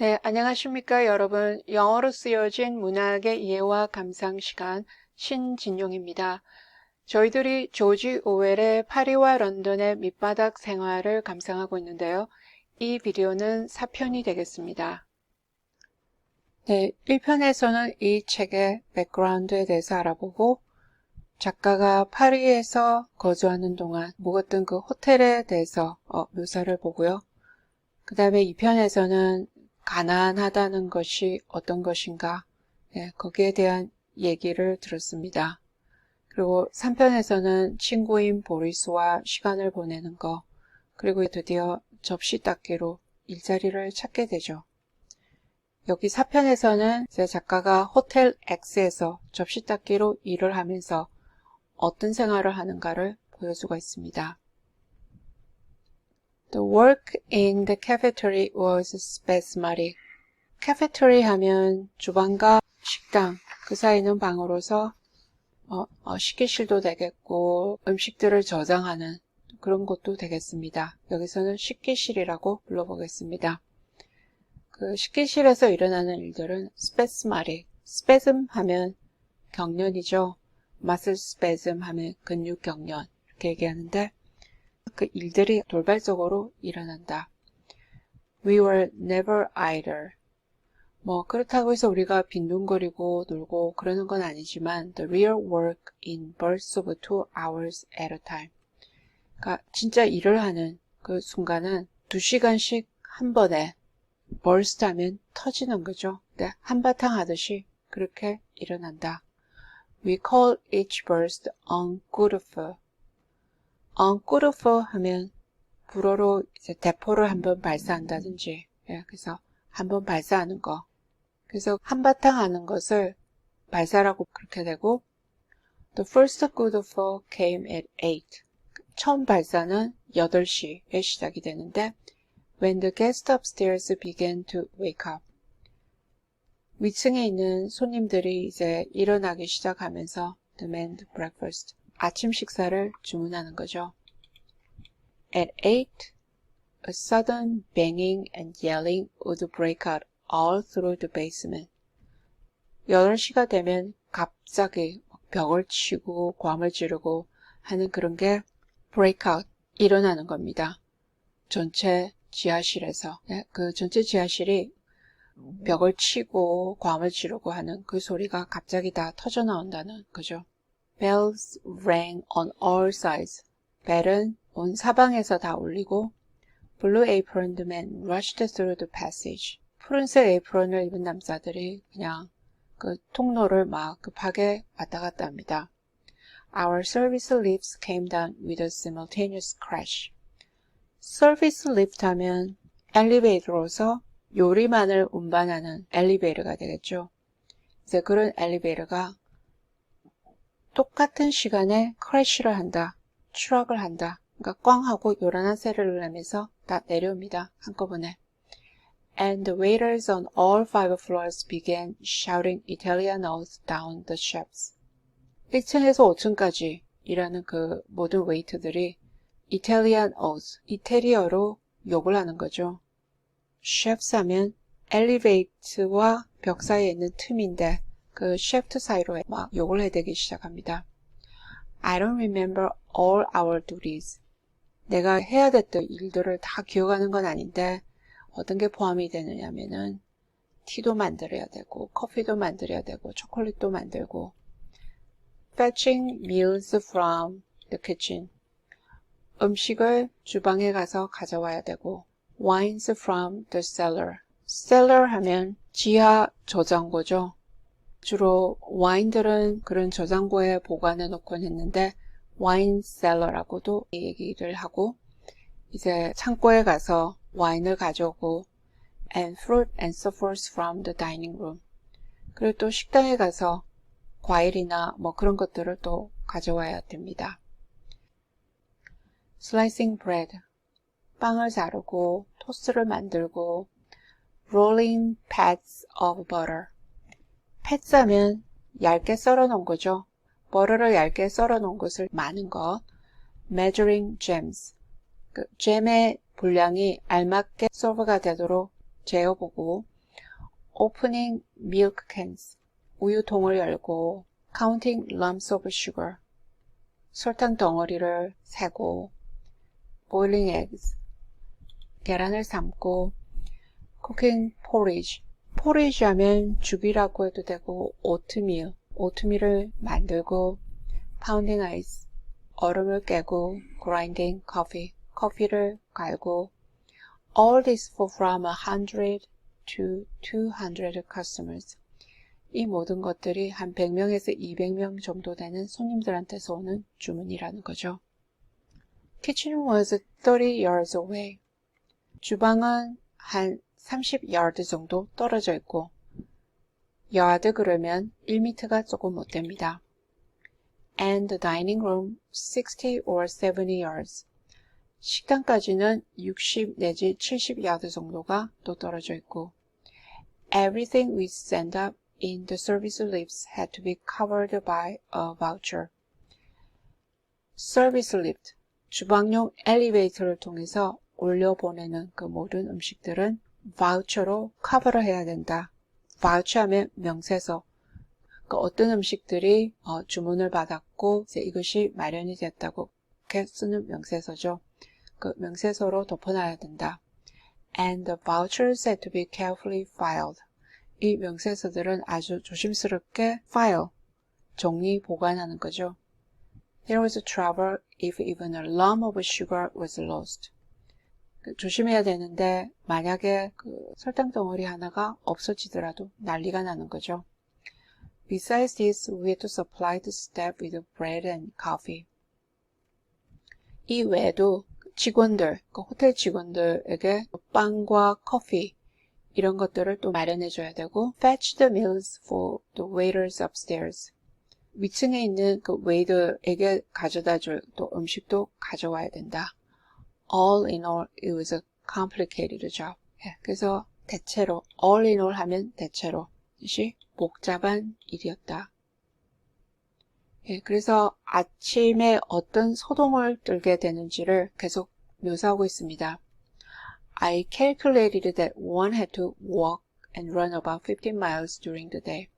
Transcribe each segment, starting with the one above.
네, 안녕하십니까, 여러분. 영어로 쓰여진 문학의 이해와 감상 시간 신진용입니다. 저희들이 조지 오웰의 파리와 런던의 밑바닥 생활을 감상하고 있는데요. 이 비디오는 4편이 되겠습니다. 네, 1편에서는 이 책의 백그라운드에 대해서 알아보고 작가가 파리에서 거주하는 동안 묵었던 그 호텔에 대해서 묘사를 보고요. 그 다음에 2편에서는 가난하다는 것이 어떤 것인가, 거기에 대한 얘기를 들었습니다. 그리고 3편에서는 친구인 보리스와 시간을 보내는 거, 그리고 드디어 접시 닦기로 일자리를 찾게 되죠. 여기 4편에서는 이제 작가가 호텔 X에서 접시 닦기로 일을 하면서 어떤 생활을 하는가를 보여주고 있습니다. The work in the cafeteria was spasmodic. 카페테리 하면 주방과 식당, 그 사이는 방으로서 식기실도 되겠고 음식들을 저장하는 그런 곳도 되겠습니다. 여기서는 식기실이라고 불러보겠습니다. 그 식기실에서 일어나는 일들은 spasmodic, spasm 하면 경련이죠. muscle spasm 하면 근육 경련 이렇게 얘기하는데 그 일들이 돌발적으로 일어난다. We were never idle. 그렇다고 해서 우리가 빈둥거리고 놀고 그러는 건 아니지만 the real work in bursts of 2 hours at a time. 그러니까 진짜 일을 하는 그 순간은 2시간씩 한 번에 burst 하면 터지는 거죠. 네, 한바탕 하듯이 그렇게 일어난다. We call each burst un coup de feu. un coup de feu 하면 불어로 이제 대포를 한번 발사한다든지, 그래서 한번 발사하는 거. 그래서 한바탕 하는 것을 발사라고 그렇게 되고, the first coup de feu came at 8. 처음 발사는 8시에 시작이 되는데, when the guests upstairs began to wake up. 위층에 있는 손님들이 이제 일어나기 시작하면서 demand breakfast. 아침 식사를 주문하는 거죠. At 8, a sudden banging and yelling would break out all through the basement. 8시가 되면 갑자기 벽을 치고 괌을 지르고 하는 그런 게 break out, 일어나는 겁니다. 전체 지하실에서. 그 전체 지하실이 벽을 치고 괌을 지르고 하는 그 소리가 갑자기 다 터져 나온다는 거죠. Bells rang on all sides. 벨은 온 사방에서 다 울리고 Blue aproned men rushed through the passage. 푸른색 에이프론을 입은 남자들이 그냥 그 통로를 막 급하게 왔다 갔다 합니다. Our service lifts came down with a simultaneous crash. 서비스 리프트 하면 엘리베이터로서 요리만을 운반하는 엘리베이터가 되겠죠. 이제 그런 엘리베이터가 똑같은 시간에 크래쉬를 한다, 추락을 한다. 그러니까 꽝 하고 요란한 세를 내면서 다 내려옵니다. 한꺼번에. And the waiters on all 5 floors began shouting Italian oaths down the shafts. 1층에서 5층까지 일하는 그 모든 웨이터들이 Italian oaths, 이태리어로 욕을 하는 거죠. shafts 하면 엘리베이터와 벽 사이에 있는 틈인데 그 샤프트 사이로 막 욕을 해대기 시작합니다. I don't remember all our duties. 내가 해야 됐던 일들을 다 기억하는 건 아닌데 어떤 게 포함이 되느냐면은 티도 만들어야 되고 커피도 만들어야 되고 초콜릿도 만들고 fetching meals from the kitchen. 음식을 주방에 가서 가져와야 되고 wines from the cellar. cellar 하면 지하 저장고죠. 주로 와인들은 그런 저장고에 보관해 놓곤 했는데 와인 셀러라고도 얘기를 하고 이제 창고에 가서 와인을 가져오고 and fruit and so forth from the dining room. 그리고 또 식당에 가서 과일이나 뭐 그런 것들을 또 가져와야 됩니다. slicing bread. 빵을 자르고 토스트를 만들고 rolling pads of butter. 패스 하면 얇게 썰어 놓은 거죠. 버터를 얇게 썰어 놓은 것을 많은 것. measuring gems. 그 잼의 분량이 알맞게 서브가 되도록 재어보고 opening milk cans, 우유통을 열고, counting lumps of sugar, 설탕 덩어리를 세고, boiling eggs, 계란을 삶고, cooking porridge, porridge 하면 죽이라고 해도 되고, 오트밀을 만들고, pounding ice, 얼음을 깨고, grinding coffee, 커피를 갈고, all this for from 100 to 200 customers. 이 모든 것들이 한 100명에서 200명 정도 되는 손님들한테서 오는 주문이라는 거죠. Kitchen was 30 yards away. 주방은 한 30 yard 정도 떨어져 있고, yard 그러면 1m가 조금 못 됩니다. And the dining room 60 or 70 yards. 식당까지는 60 내지 70 야드 정도가 또 떨어져 있고, everything we send up in the service lifts had to be covered by a voucher. service lift, 주방용 엘리베이터를 통해서 올려보내는 그 모든 음식들은 voucher로 커버를 해야 된다. voucher 하면 명세서. 그 어떤 음식들이 주문을 받았고 이제 이것이 마련이 됐다고 이렇게 쓰는 명세서죠. 그 명세서로 덮어놔야 된다. And the vouchers had to be carefully filed. 이 명세서들은 아주 조심스럽게 file, 정리, 보관하는 거죠. There was trouble if even a lump of sugar was lost. 조심해야 되는데 만약에 그 설탕 덩어리 하나가 없어지더라도 난리가 나는 거죠. Besides this, we had to supply the staff with bread and coffee. 이 외에도 직원들, 그 호텔 직원들에게 빵과 커피 이런 것들을 또 마련해 줘야 되고 fetch the meals for the waiters upstairs. 위층에 있는 그 웨이터에게 가져다 줄 또 음식도 가져와야 된다. All in all, it was a complicated job. 그래서 대체로 all in all 하면 대체로 이것이 복잡한 일이었다. 그래서 아침에 어떤 소동을 들게 되는지를 계속 묘사하고 있습니다. I calculated that one had to walk and run about 15 miles during the day.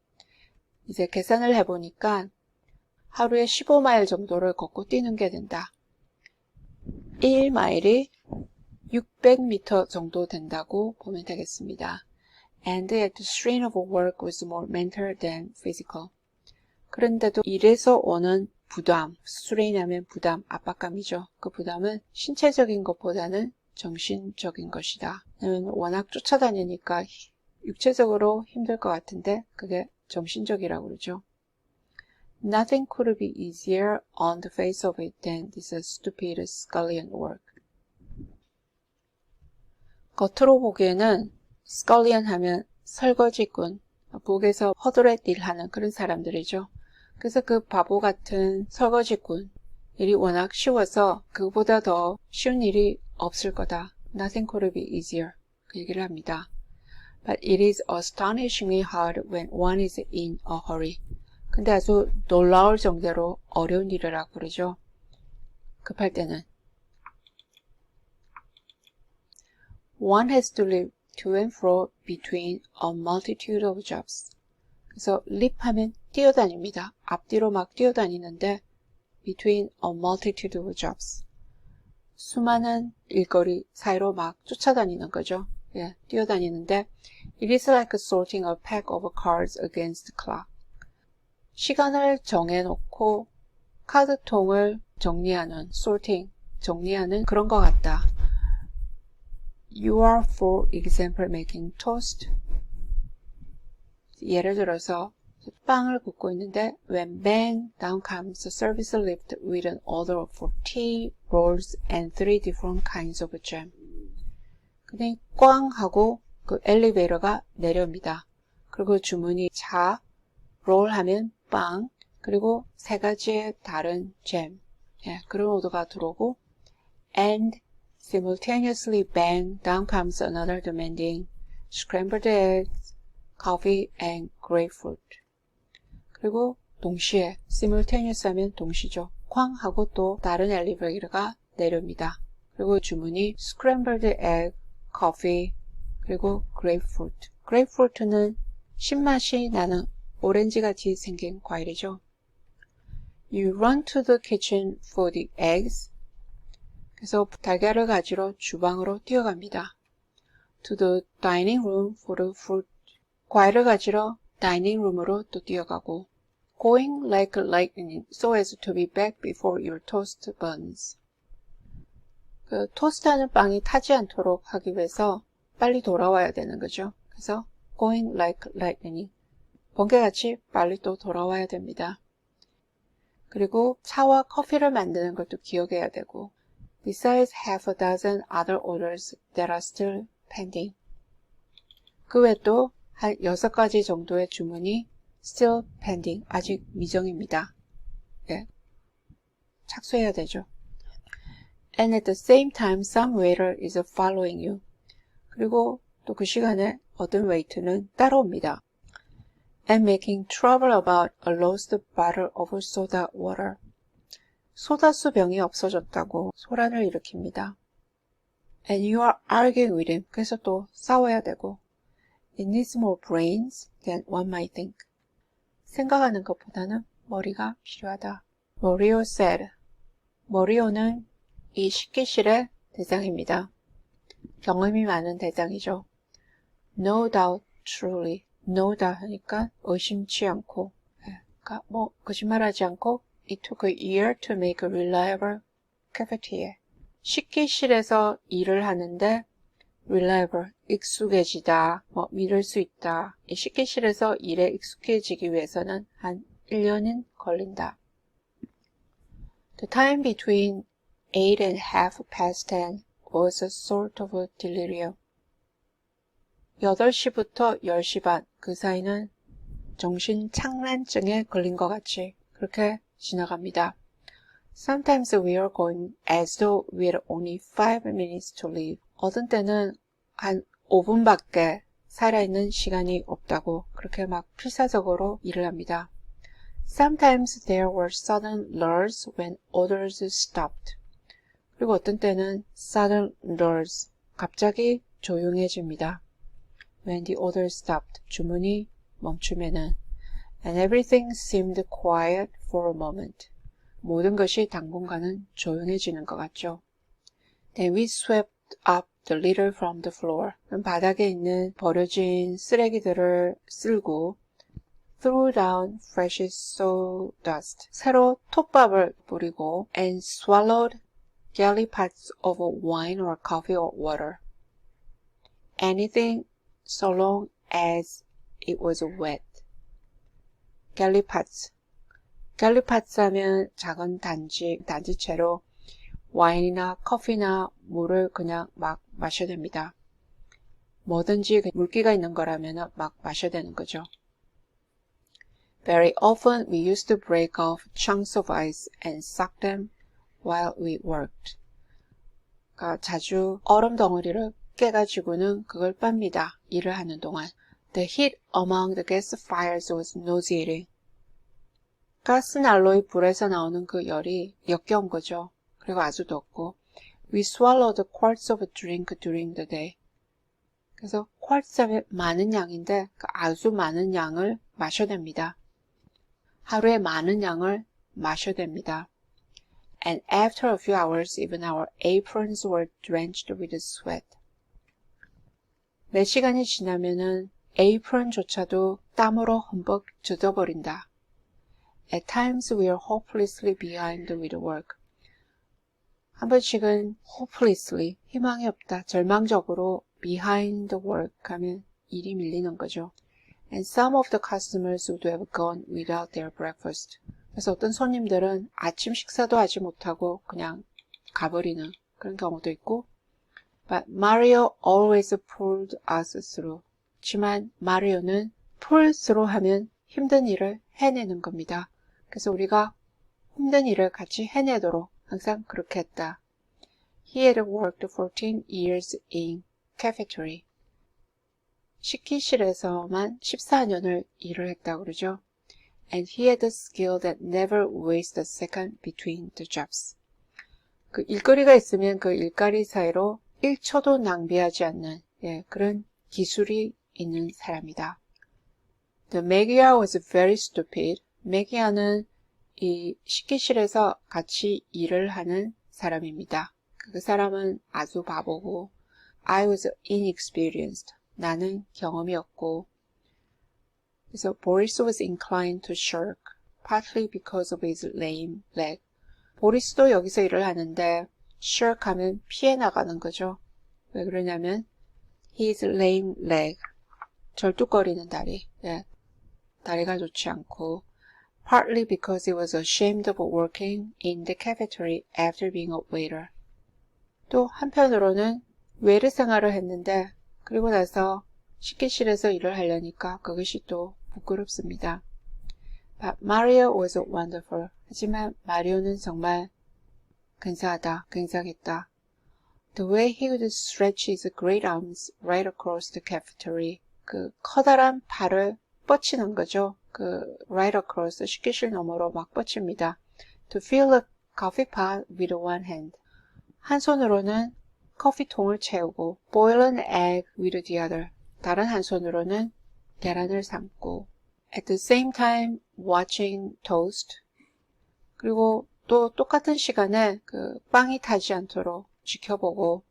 이제 계산을 해보니까 하루에 15마일 정도를 걷고 뛰는 게 된다. 1마일이 600m 정도 된다고 보면 되겠습니다. And yet the strain of work was more mental than physical. 그런데도 일에서 오는 부담, strain 하면 부담, 압박감이죠. 그 부담은 신체적인 것보다는 정신적인 것이다. 워낙 쫓아다니니까 육체적으로 힘들 것 같은데 그게 정신적이라고 그러죠. Nothing could be easier on the face of it than this stupid scullion work. 겉으로 보기에는 scullion 하면 설거지꾼, 부엌에서 허드렛 일하는 그런 사람들이죠. 그래서 그 바보 같은 설거지꾼 일이 워낙 쉬워서 그보다 더 쉬운 일이 없을 거다. Nothing could be easier. 그 얘기를 합니다. But it is astonishingly hard when one is in a hurry. 근데 아주 놀라울 정도로 어려운 일이라고 그러죠. 급할 때는. One has to live to and fro between a multitude of jobs. 그래서 leap 하면 뛰어다닙니다. 앞뒤로 막 뛰어다니는데 between a multitude of jobs. 수많은 일거리 사이로 막 쫓아다니는 거죠. 뛰어다니는데 it is like sorting a pack of cards against the clock. 시간을 정해놓고 카드통을 정리하는, sorting, 정리하는 그런 것 같다. You are, for example, making toast. 예를 들어서 빵을 굽고 있는데 when bang down comes the service lift with an order for tea, rolls, and 3 different kinds of jam. 그냥 꽝 하고 그 엘리베이터가 내려옵니다. 그리고 주문이 차, 롤 하면 빵, 그리고 3가지의 다른 잼, 그런 오더가 들어오고 and simultaneously bang down comes another demanding scrambled eggs, coffee, and grapefruit. 그리고 동시에 simultaneous 하면 동시죠. 쾅 하고 또 다른 엘리베이터가 내려옵니다. 그리고 주문이 scrambled egg, coffee, 그리고 grapefruit. grapefruit는 신맛이 나는 오렌지같이 생긴 과일이죠. You run to the kitchen for the eggs. 그래서 달걀을 가지러 주방으로 뛰어갑니다. To the dining room for the fruit. 과일을 가지러 다이닝 룸으로 또 뛰어가고. Going like lightning so as to be back before your toast burns. 그 토스트하는 빵이 타지 않도록 하기 위해서 빨리 돌아와야 되는 거죠. 그래서 going like lightning. 번개같이 빨리 또 돌아와야 됩니다. 그리고 차와 커피를 만드는 것도 기억해야 되고. Besides half a dozen other orders that are still pending. 그 외 또 한 6가지 정도의 주문이 still pending, 아직 미정입니다. 네. 착수해야 되죠. And at the same time, some waiter is following you. 그리고 또 그 시간에 어떤 웨이트는 따라옵니다. And making trouble about a lost bottle of soda water. 소다수 병이 없어졌다고 소란을 일으킵니다. And you are arguing with him. 그래서 또 싸워야 되고. It needs more brains than one might think. 생각하는 것보다는 머리가 필요하다. Morio said. 모리오는 이 식기실의 대장입니다. 경험이 많은 대장이죠. No doubt, truly. No doubt 하니까 의심치 않고. 그러니까 뭐 거짓말하지 않고 It took a year to make a reliable cafetiere. 식기실에서 일을 하는데 reliable, 익숙해지다, 뭐 믿을 수 있다. 이 식기실에서 일에 익숙해지기 위해서는 한 1년은 걸린다. The time between 8 and half past 10 was a sort of a delirium. 8시부터 10시 반, 그 사이는 정신착란증에 걸린 것 같이 그렇게 지나갑니다. Sometimes we are going as though we had only 5 minutes to live. 어떤 때는 한 5분밖에 살아있는 시간이 없다고 그렇게 막 필사적으로 일을 합니다. Sometimes there were sudden lulls when orders stopped. 그리고 어떤 때는 sudden lulls, 갑자기 조용해집니다. When the order stopped, 주문이 멈추면은 And everything seemed quiet for a moment. 모든 것이 당분간은 조용해지는 것 같죠. Then we swept up the litter from the floor. 바닥에 있는 버려진 쓰레기들을 쓸고 threw down fresh sawdust. 새로 톱밥을 뿌리고 and swallowed gallipots of wine or coffee or water. Anything so long as it was wet. gallipots. gallipots 하면 작은 단지채로 와인이나 커피나 물을 그냥 막 마셔야 됩니다. 뭐든지 물기가 있는 거라면 막 마셔야 되는 거죠. Very often we used to break off chunks of ice and suck them while we worked. 그러니까 자주 얼음 덩어리를 깨가지고는 그걸 빱니다. 일을 하는 동안. The heat among the gas fires was nauseating. 가스난로의 불에서 나오는 그 열이 역겨운 거죠. 그리고 아주 덥고. We swallowed quarts of drink during the day. 그래서 quarts 하면 많은 양인데 아주 많은 양을 마셔야 됩니다. 하루에 많은 양을 마셔야 됩니다. And after a few hours, even our aprons were drenched with sweat. 몇 시간이 지나면은 apron조차도 땀으로 흠뻑 젖어버린다. At times we are hopelessly behind with work. 한 번씩은 hopelessly, 희망이 없다, 절망적으로 behind the work 하면 일이 밀리는 거죠. And some of the customers would have gone without their breakfast. 그래서 어떤 손님들은 아침 식사도 하지 못하고 그냥 가버리는 그런 경우도 있고. But Mario always pulled us through. 하지만 마리오는 pull through 하면 힘든 일을 해내는 겁니다. 그래서 우리가 힘든 일을 같이 해내도록 항상 그렇게 했다. He had worked 14 years in cafeteria. 식기실에서만 14년을 일을 했다고 그러죠. And he had a skill that never wasted a second between the jobs. 그 일거리가 있으면 그 일거리 사이로 1초도 낭비하지 않는 그런 기술이 있는 사람이다. The Magyar was very stupid. Magyar는 이 식기실에서 같이 일을 하는 사람입니다. 그 사람은 아주 바보고 I was inexperienced. 나는 경험이 없고 그래서 Boris was inclined to shirk, partly because of his lame leg. 보리스도 여기서 일을 하는데 shirk 하면 피해 나가는 거죠. 왜 그러냐면 his lame leg, 절뚝거리는 다리. 예, 다리가 좋지 않고 partly because he was ashamed of working in the cafeteria after being a waiter. 또 한편으로는 웨이터 생활을 했는데 그리고 나서 식기실에서 일을 하려니까 그것이 또 부끄럽습니다. But Mario was wonderful. 하지만 마리오는 정말 근사하다, 굉장했다. The way he would stretch his great arms right across the cafeteria. 그 커다란 팔을 뻗치는 거죠. 그 right across, 식기실 너머로 막 뻗칩니다. To fill a coffee pot with one hand. 한 손으로는 커피통을 채우고 boil an egg with the other. 다른 한 손으로는 계란을 삶고 at the same time watching toast. 그리고 또 똑같은 시간에 그 빵이 타지 않도록 지켜보고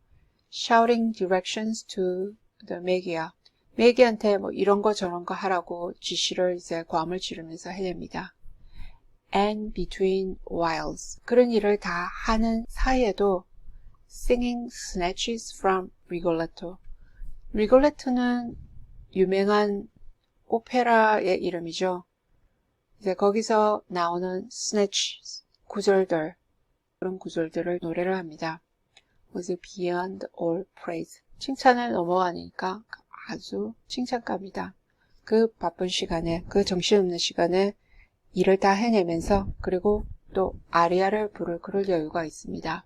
shouting directions to the Magyar. Magyar한테 뭐 이런 거 저런 거 하라고 지시를 이제 괌을 지르면서 해냅니다. And between whiles. 그런 일을 다 하는 사이에도 singing snatches from Rigoletto. 리골레토는 유명한 오페라의 이름이죠. 이제 거기서 나오는 snatch 구절들, 그런 구절들을 노래를 합니다. was beyond all praise. 칭찬을 넘어가니까 아주 칭찬감이다. 그 바쁜 시간에, 그 정신없는 시간에 일을 다 해내면서 그리고 또 아리아를 부를 그럴 여유가 있습니다.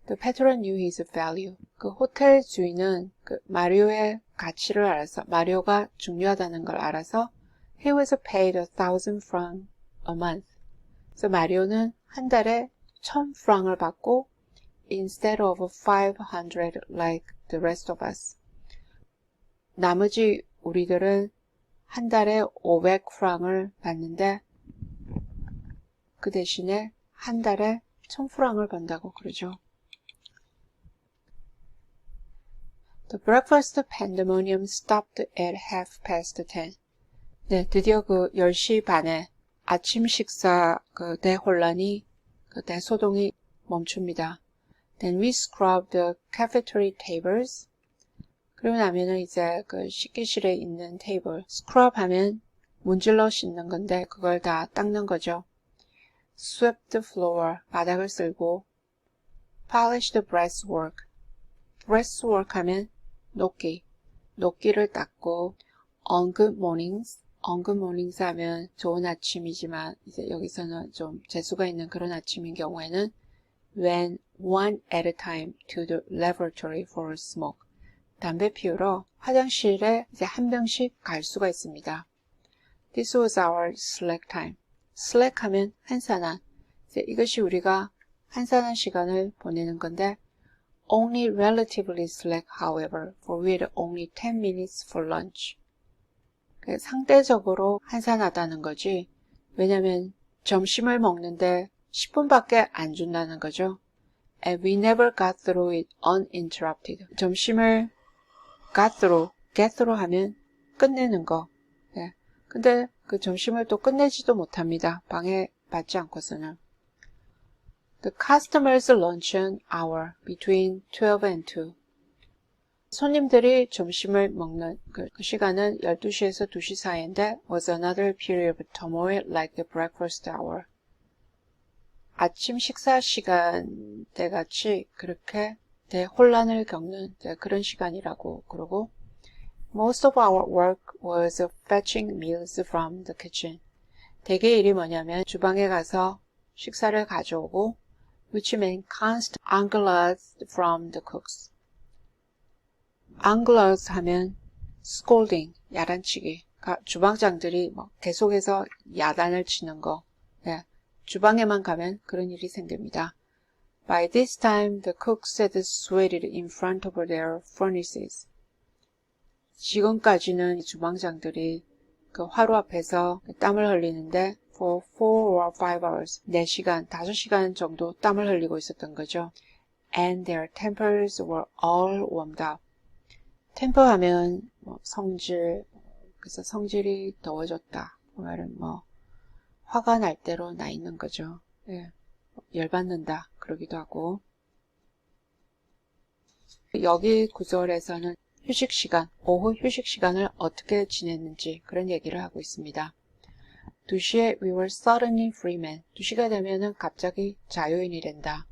The patron knew his value. 그 호텔 주인은 그 마리오의 가치를 알아서, 마리오가 중요하다는 걸 알아서 he was paid 1,000 francs a month. 그래서 마리오는 한 달에 1,000프랑을 받고 instead of 500 like the rest of us. 나머지 우리들은 한 달에 500프랑을 받는데 그 대신에 한 달에 1,000프랑을 번다고 그러죠. The breakfast pandemonium stopped at 10:30. 네, 드디어 그 10시 반에 아침 식사 그 대혼란이, 그 대소동이 멈춥니다. Then we scrubbed the cafeteria tables. 그러고 나면은 이제 그 식기실에 있는 테이블, scrub 하면 문질러 씻는 건데 그걸 다 닦는 거죠. Swept the floor, 바닥을 쓸고 polish the breastwork. breastwork 하면 녹기를 닦고 on good mornings 하면 좋은 아침이지만 이제 여기서는 좀 재수가 있는 그런 아침인 경우에는 went one at a time to the laboratory for a smoke. 담배 피우러 화장실에 이제 한 명씩 갈 수가 있습니다. This was our slack time. slack 하면 한산한. 이제 이것이 우리가 한산한 시간을 보내는 건데 only relatively slack, however, for we had only 10 minutes for lunch. 상대적으로 한산하다는 거지. 왜냐면 점심을 먹는데 10분밖에 안 준다는 거죠. And we never got through it uninterrupted. 점심을 get through 하면 끝내는 거. 네. 근데 그 점심을 또 끝내지도 못합니다. 방해받지 않고서는. The customers' luncheon hour between 12 and 2. 손님들이 점심을 먹는 그 시간은 12시에서 2시 사이인데 was another period of turmoil like the breakfast hour. 아침 식사 시간 때같이 그렇게 대혼란을 겪는 그런 시간이라고 그러고 most of our work was fetching meals from the kitchen. 대개 일이 뭐냐면 주방에 가서 식사를 가져오고 which meant constant engueulades from the cooks. engueulades 하면 scolding, 야단치기. 그러니까 주방장들이 뭐 계속해서 야단을 치는 거. 네. 주방에만 가면 그런 일이 생깁니다. By this time, the cooks had sweated in front of their furnaces. 지금까지는 주방장들이 그 화로 앞에서 땀을 흘리는데 for 4 or 5 hours, 4시간, 5시간 정도 땀을 흘리고 있었던 거죠. And their tempers were all warmed up. 템퍼 하면 성질, 그래서 성질이 더워졌다. 그 말은 화가 날 대로 나 있는 거죠. 예, 열받는다 그러기도 하고. 여기 구절에서는 휴식시간, 오후 휴식시간을 어떻게 지냈는지 그런 얘기를 하고 있습니다. 2시에 we were suddenly free men. 2시가 되면은 갑자기 자유인이 된다.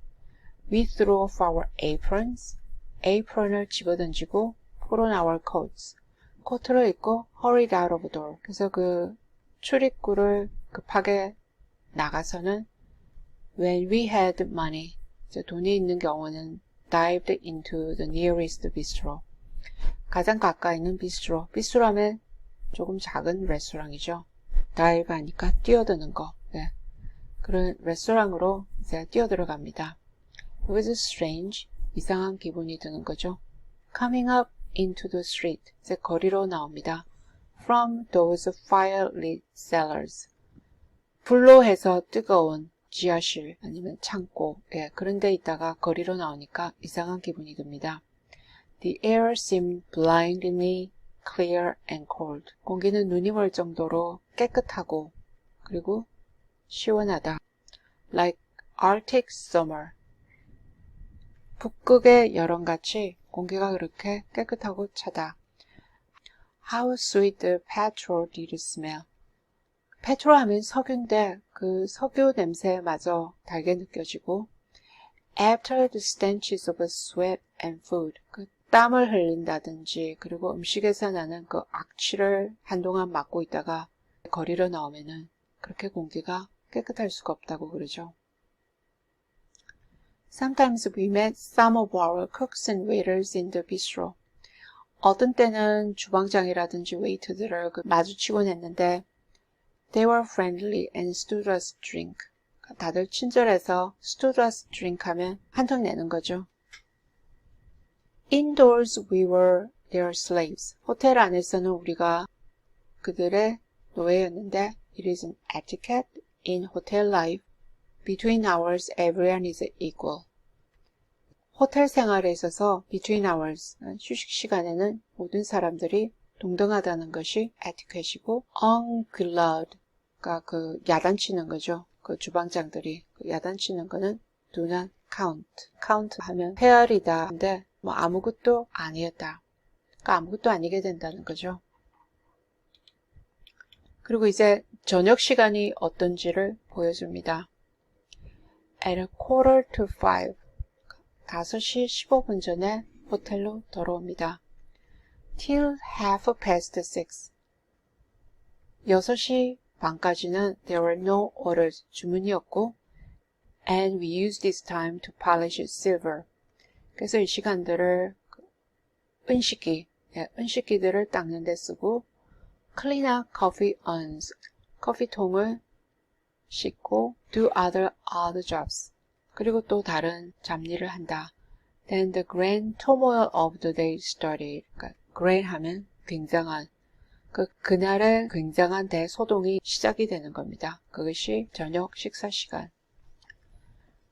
We threw off our aprons. apron을 집어던지고 put on our coats. 코트를 입고 hurried out of the door. 그래서 그 출입구를 급하게 나가서는 when we had money. 이제 돈이 있는 경우는 dived into the nearest bistro. 가장 가까이 있는 비스트로. 비스트로하면 조금 작은 레스토랑이죠. 다이브 하니까 뛰어드는 거. 네. 그런 레스토랑으로 이제 뛰어들어갑니다. It was strange. 이상한 기분이 드는 거죠. Coming up into the street. 이제 거리로 나옵니다. From those fire-lit cellars. 불로 해서 뜨거운 지하실 아니면 창고. 예, 그런 데 있다가 거리로 나오니까 이상한 기분이 듭니다. The air seemed blindingly clear and cold. 공기는 눈이 멀 정도로 깨끗하고 그리고 시원하다. Like Arctic summer. 북극의 여름같이 공기가 그렇게 깨끗하고 차다. How sweet the petrol did smell. 페트롤 하면 석유인데 그 석유 냄새마저 달게 느껴지고 After the stenches of sweat and food. 그 땀을 흘린다든지 그리고 음식에서 나는 그 악취를 한동안 맡고 있다가 거리로 나오면은 그렇게 공기가 깨끗할 수가 없다고 그러죠. Sometimes we met some of our cooks and waiters in the bistro. 어떤 때는 주방장이라든지 웨이터들을 마주치곤 했는데 They were friendly and stood us drink. 다들 친절해서 stood us drink 하면 한턱 내는 거죠. Indoors we were their slaves. 호텔 안에서는 우리가 그들의 노예였는데 It is an etiquette in hotel life. Between hours everyone is equal. 호텔 생활에 있어서 between hours, 휴식 시간에는 모든 사람들이 동등하다는 것이 etiquette이고 ungloved가 그 야단치는 거죠. 그 주방장들이 그 야단치는 거는 do not count. count 하면 헤아리다 인데 아무것도 아니었다. 그러니까 아무것도 아니게 된다는 거죠. 그리고 이제 저녁 시간이 어떤지를 보여줍니다. At a quarter to 5. 5시 15분 전에 호텔로 돌아옵니다. Till half past 6. 6시 반까지는 there were no orders, 주문이었고 and we used this time to polish silver. 그래서 이 시간들을 은식기들을 닦는 데 쓰고 clean up coffee urns, 커피통을 씻고 do other odd jobs. 그리고 또 다른 잡일을 한다. Then the grand turmoil of the day started. 그러니까 grand 하면 굉장한 그날의 굉장한 대소동이 시작이 되는 겁니다. 그것이 저녁 식사 시간.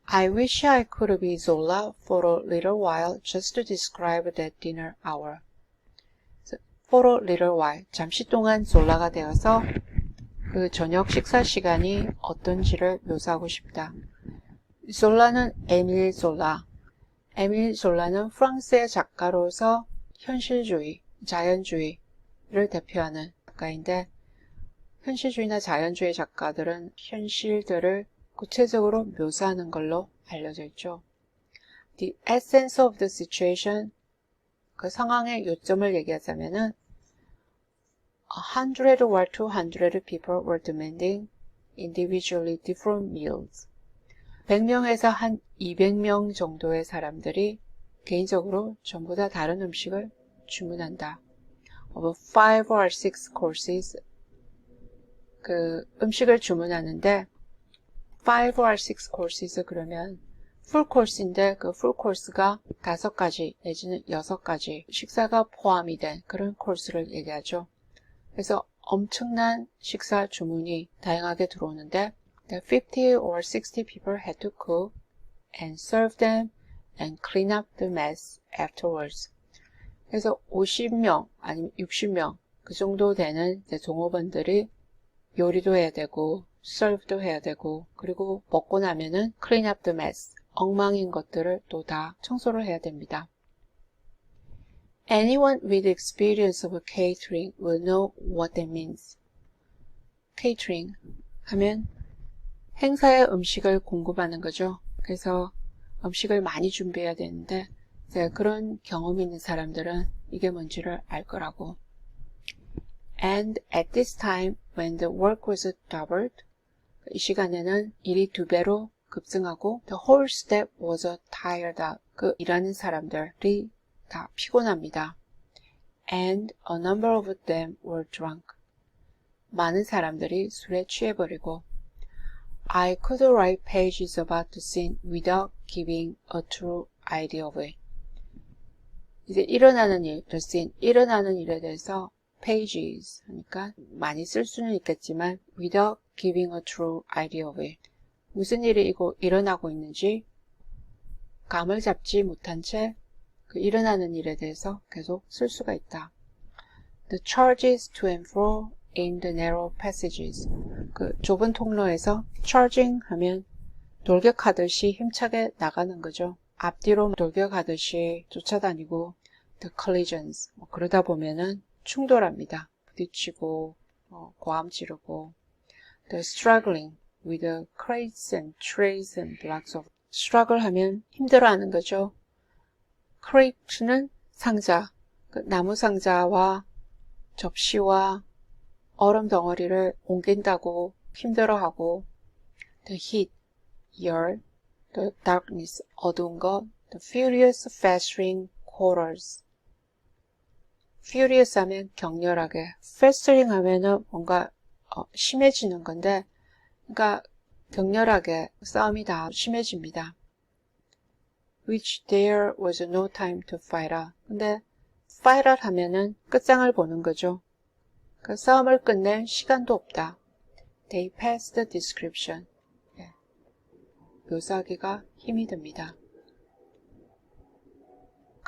I wish I could be Zola for a little while just to describe that dinner hour. For a little while, 잠시 동안 졸라가 되어서 그 저녁 식사 시간이 어떤지를 묘사하고 싶다. 졸라는 에밀 졸라. 에밀 졸라는 프랑스의 작가로서 현실주의, 자연주의를 대표하는 작가인데 현실주의나 자연주의 작가들은 현실들을 구체적으로 묘사하는 걸로 알려져 있죠. The essence of the situation, 그 상황의 요점을 얘기하자면은 100 or 200 people were demanding individually different meals. 100명에서 한 200명 정도의 사람들이 개인적으로 전부 다 다른 음식을 주문한다. Of 5 or 6 courses, 그 음식을 주문하는데 5 or 6 courses 그러면 풀 코스인데 그 풀 코스가 5가지 내지는 6가지 식사가 포함이 된 그런 코스를 얘기하죠. 그래서 엄청난 식사 주문이 다양하게 들어오는데 50 or 60 people had to cook and serve them and clean up the mess afterwards. 그래서 50명 아니면 60명 그 정도 되는 종업원들이 요리도 해야 되고 serve도 해야 되고 그리고 먹고 나면은 clean up the mess 엉망인 것들을 또 다 청소를 해야 됩니다. Anyone with experience of catering will know what that means. catering 하면 행사에 음식을 공급하는 거죠. 그래서 음식을 많이 준비해야 되는데 그런 경험이 있는 사람들은 이게 뭔지를 알 거라고. And at this time, when the work was doubled, 이 시간에는 일이 2배로 급증하고 the whole staff was tired out. 그 일하는 사람들이 다 피곤합니다. And a number of them were drunk. 많은 사람들이 술에 취해버리고 I could write pages about the scene without giving a true idea of it. 이제 일어나는 일, the scene, 일어나는 일에 대해서 pages 하니까 많이 쓸 수는 있겠지만 without giving a true idea of it. 무슨 일이 일어나고 있는지 감을 잡지 못한 채 그 일어나는 일에 대해서 계속 쓸 수가 있다. The charges to and fro in the narrow passages. 그 좁은 통로에서 charging 하면 돌격하듯이 힘차게 나가는 거죠. 앞뒤로 돌격하듯이 쫓아다니고 the collisions. 그러다 보면은 충돌합니다. 부딪히고 고함 지르고 the struggling with the crates and trays and blocks of struggle 하면 힘들어하는 거죠. crate는 상자, 그 나무 상자와 접시와 얼음 덩어리를 옮긴다고 힘들어하고 the heat, 열, the darkness, 어두운 것, the furious festering quarrels. furious 하면 격렬하게, festering 하면은 뭔가 심해지는 건데, 그러니까 격렬하게 싸움이 다 심해집니다. which there was no time to fight out. 근데 fight out 하면은 끝장을 보는 거죠. 그 싸움을 끝낼 시간도 없다. They passed the description. 묘사하기가 힘이 듭니다.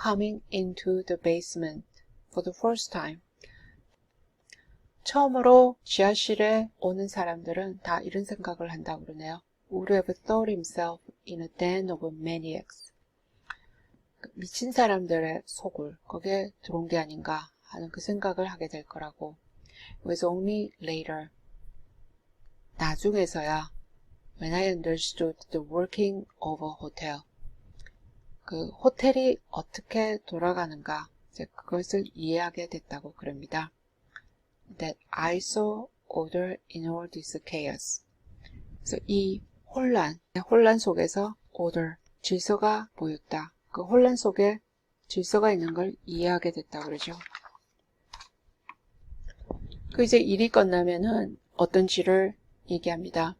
Coming into the basement for the first time. 처음으로 지하실에 오는 사람들은 다 이런 생각을 한다고 그러네요. Would have thought himself in a den of maniacs. 미친 사람들의 소굴, 거기에 들어온 게 아닌가 하는 그 생각을 하게 될 거라고. It was only later. 나중에서야 when I understood the working of a hotel. 그 호텔이 어떻게 돌아가는가, 이제 그것을 이해하게 됐다고 그럽니다. That I saw order in all this chaos. 그래서 이 혼란 속에서 order, 질서가 보였다. 그 혼란 속에 질서가 있는 걸 이해하게 됐다고 그러죠. 그 이제 일이 끝나면은 어떤지를 얘기합니다.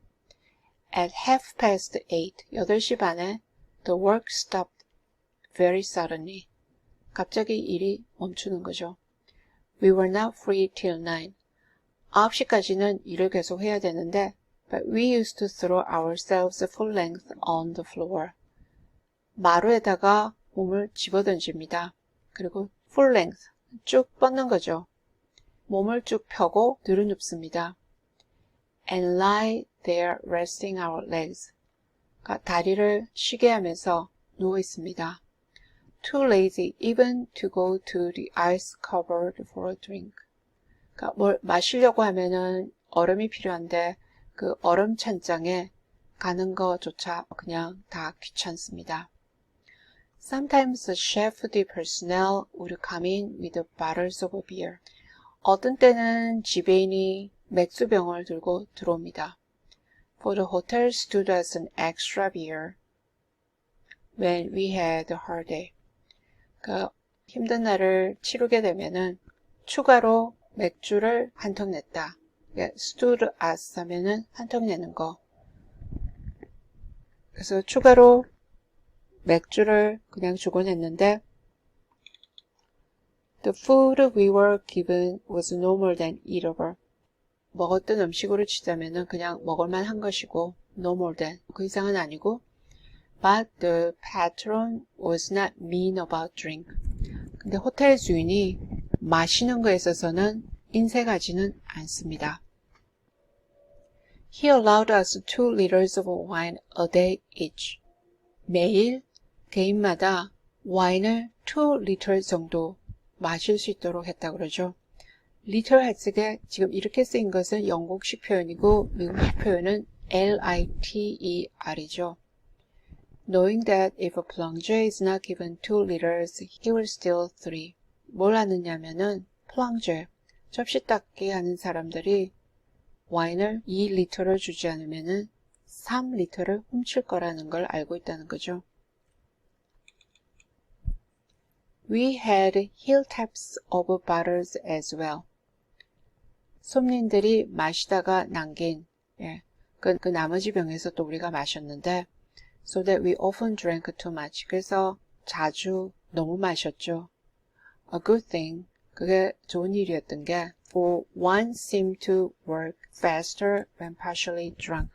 At 8:30, 8시 반에 the work stopped very suddenly. 갑자기 일이 멈추는 거죠. We were not free till 9. 9시까지는 일을 계속 해야 되는데 but we used to throw ourselves full length on the floor. 마루에다가 몸을 집어던집니다. 그리고 full length, 쭉 뻗는 거죠. 몸을 쭉 펴고 들어눕습니다. And lie there resting our legs. 다리를 쉬게 하면서 누워 있습니다. Too lazy even to go to the ice cupboard for a drink. 그러니까 뭘 마시려고 하면은 얼음이 필요한데 그 얼음 찬장에 가는 거조차 그냥 다 귀찮습니다. Sometimes the chef de personnel would come in with bottles of beer. 어떤 때는 지배인이 맥주병을 들고 들어옵니다. For the hotel stood as an extra beer when we had a hard day. 그 힘든 날을 치르게 되면은 추가로 맥주를 한 통 냈다. stood as 하면은 한 통 내는 거. 그래서 추가로 맥주를 그냥 주곤 했는데 The food we were given was no more than eatable. 먹었던 음식으로 치자면은 그냥 먹을만 한 것이고 no more than 그 이상은 아니고 But the patron was not mean about drink. 근데 호텔 주인이 마시는 거에 있어서는 인색하지는 않습니다. He allowed us 2 liters of wine a day each. 매일 개인마다 와인을 2 리터 정도 마실 수 있도록 했다 그러죠. 리터 할 적에 지금 이렇게 쓰인 것은 영국식 표현이고 미국식 표현은 L-I-T-E-R이죠. Knowing that if a plunger is not given 2 liters, he will steal 3. 뭘 하느냐면은 plunger, 접시 닦기 하는 사람들이 와인을 2리터를 주지 않으면은 3리터를 훔칠 거라는 걸 알고 있다는 거죠. We had hilltops of bottles as well. 손님들이 마시다가 남긴 그 나머지 병에서 또 우리가 마셨는데 so that we often drank too much. 그래서 자주 너무 마셨죠. A good thing. 그게 좋은 일이었던 게 for one seemed to work faster when partially drunk.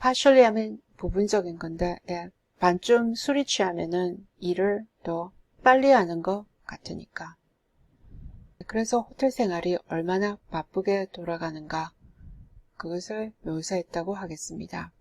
partially 하면 부분적인 건데 반쯤 술이 취하면은 일을 더 빨리 하는 것 같으니까. 그래서 호텔 생활이 얼마나 바쁘게 돌아가는가 그것을 묘사했다고 하겠습니다.